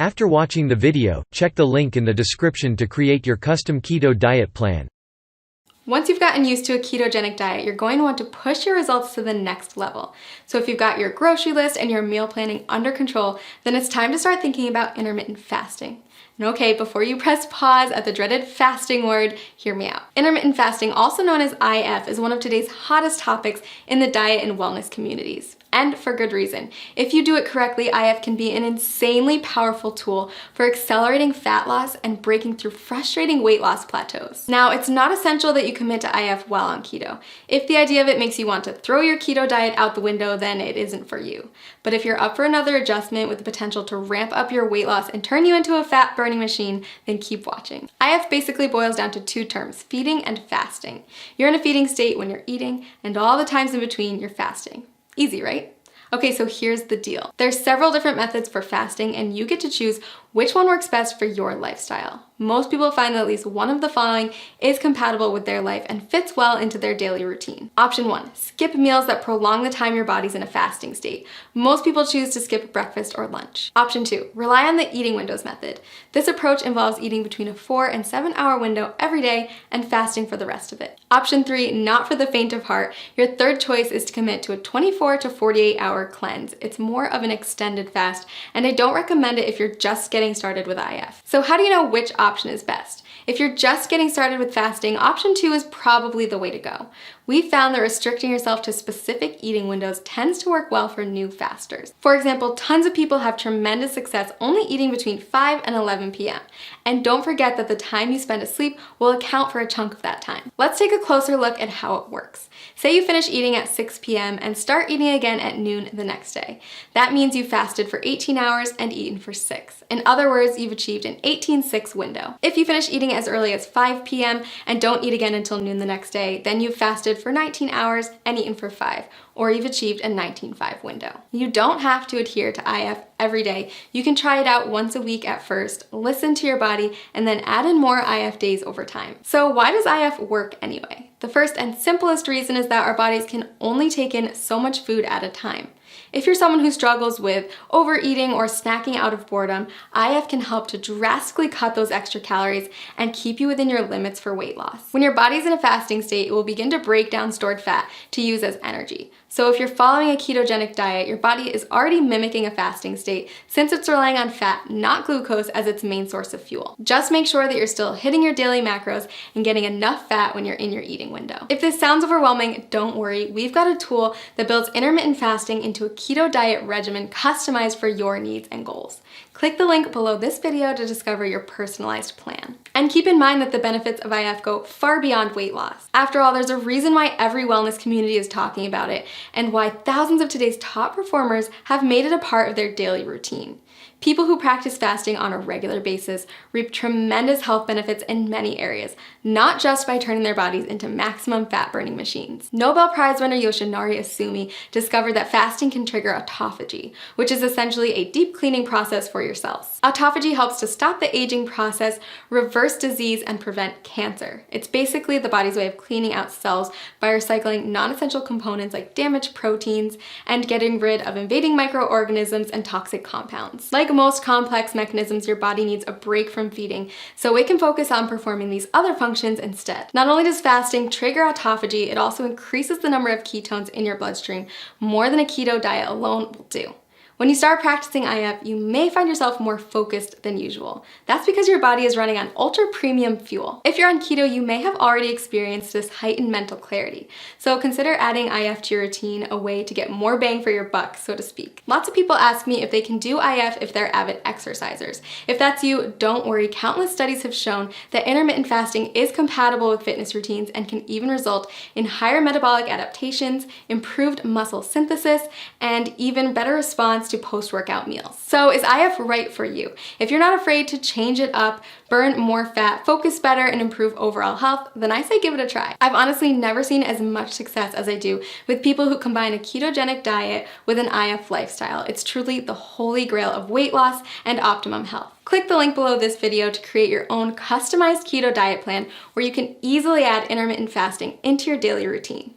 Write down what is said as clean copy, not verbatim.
After watching the video, check the link in the description to create your custom keto diet plan. Once you've gotten used to a ketogenic diet, you're going to want to push your results to the next level. So if you've got your grocery list and your meal planning under control, then it's time to start thinking about intermittent fasting. And okay, before you press pause at the dreaded fasting word, hear me out. Intermittent fasting, also known as IF, is one of today's hottest topics in the diet and wellness communities. And for good reason. If you do it correctly, IF can be an insanely powerful tool for accelerating fat loss and breaking through frustrating weight loss plateaus. Now, it's not essential that you commit to IF while on keto. If the idea of it makes you want to throw your keto diet out the window, then it isn't for you. But if you're up for another adjustment with the potential to ramp up your weight loss and turn you into a fat burning machine, then keep watching. IF basically boils down to two terms, feeding and fasting. You're in a feeding state when you're eating, and all the times in between, you're fasting. Easy, right? Okay, so here's the deal. There's several different methods for fasting, and you get to choose which one works best for your lifestyle. Most people find that at least one of the following is compatible with their life and fits well into their daily routine. Option 1, skip meals that prolong the time your body's in a fasting state. Most people choose to skip breakfast or lunch. Option 2, rely on the eating windows method. This approach involves eating between a 4 and 7 hour window every day and fasting for the rest of it. Option 3, not for the faint of heart. Your third choice is to commit to a 24 to 48 hour cleanse. It's more of an extended fast, and I don't recommend it if you're just getting started with IF. So how do you know which option is best? If you're just getting started with fasting, option 2 is probably the way to go. We found that restricting yourself to specific eating windows tends to work well for new fasters. For example, tons of people have tremendous success only eating between 5 and 11 p.m. And don't forget that the time you spend asleep will account for a chunk of that time. Let's take a closer look at how it works. Say you finish eating at 6 p.m. and start eating again at noon the next day. That means you fasted for 18 hours and eaten for 6. In other words, you've achieved an 18-6 window. If you finish eating as early as 5 p.m. and don't eat again until noon the next day, then you've fasted for 19 hours and eaten for 5, or you've achieved a 19-5 window. You don't have to adhere to IF every day. You can try it out once a week at first, listen to your body, and then add in more IF days over time. So why does IF work anyway? The first and simplest reason is that our bodies can only take in so much food at a time. If you're someone who struggles with overeating or snacking out of boredom, IF can help to drastically cut those extra calories and keep you within your limits for weight loss. When your body's in a fasting state, it will begin to break down stored fat to use as energy. So if you're following a ketogenic diet, your body is already mimicking a fasting state since it's relying on fat, not glucose, as its main source of fuel. Just make sure that you're still hitting your daily macros and getting enough fat when you're in your eating window. If this sounds overwhelming, don't worry. We've got a tool that builds intermittent fasting into a keto diet regimen customized for your needs and goals. Click the link below this video to discover your personalized plan. And keep in mind that the benefits of IF go far beyond weight loss. After all, there's a reason why every wellness community is talking about it, and why thousands of today's top performers have made it a part of their daily routine. People who practice fasting on a regular basis reap tremendous health benefits in many areas, not just by turning their bodies into maximum fat-burning machines. Nobel Prize winner Yoshinari Asumi discovered that fasting can trigger autophagy, which is essentially a deep cleaning process for your cells. Autophagy helps to stop the aging process, reverse disease, and prevent cancer. It's basically the body's way of cleaning out cells by recycling non-essential components like damaged proteins and getting rid of invading microorganisms and toxic compounds. Like most complex mechanisms, your body needs a break from feeding, so it can focus on performing these other functions instead. Not only does fasting trigger autophagy, it also increases the number of ketones in your bloodstream more than a keto diet alone will do. When you start practicing IF, you may find yourself more focused than usual. That's because your body is running on ultra premium fuel. If you're on keto, you may have already experienced this heightened mental clarity. So consider adding IF to your routine, a way to get more bang for your buck, so to speak. Lots of people ask me if they can do IF if they're avid exercisers. If that's you, don't worry. Countless studies have shown that intermittent fasting is compatible with fitness routines and can even result in higher metabolic adaptations, improved muscle synthesis, and even better response to post-workout meals. So is IF right for you? If you're not afraid to change it up, burn more fat, focus better, and improve overall health, then I say give it a try. I've honestly never seen as much success as I do with people who combine a ketogenic diet with an IF lifestyle. It's truly the holy grail of weight loss and optimum health. Click the link below this video to create your own customized keto diet plan where you can easily add intermittent fasting into your daily routine.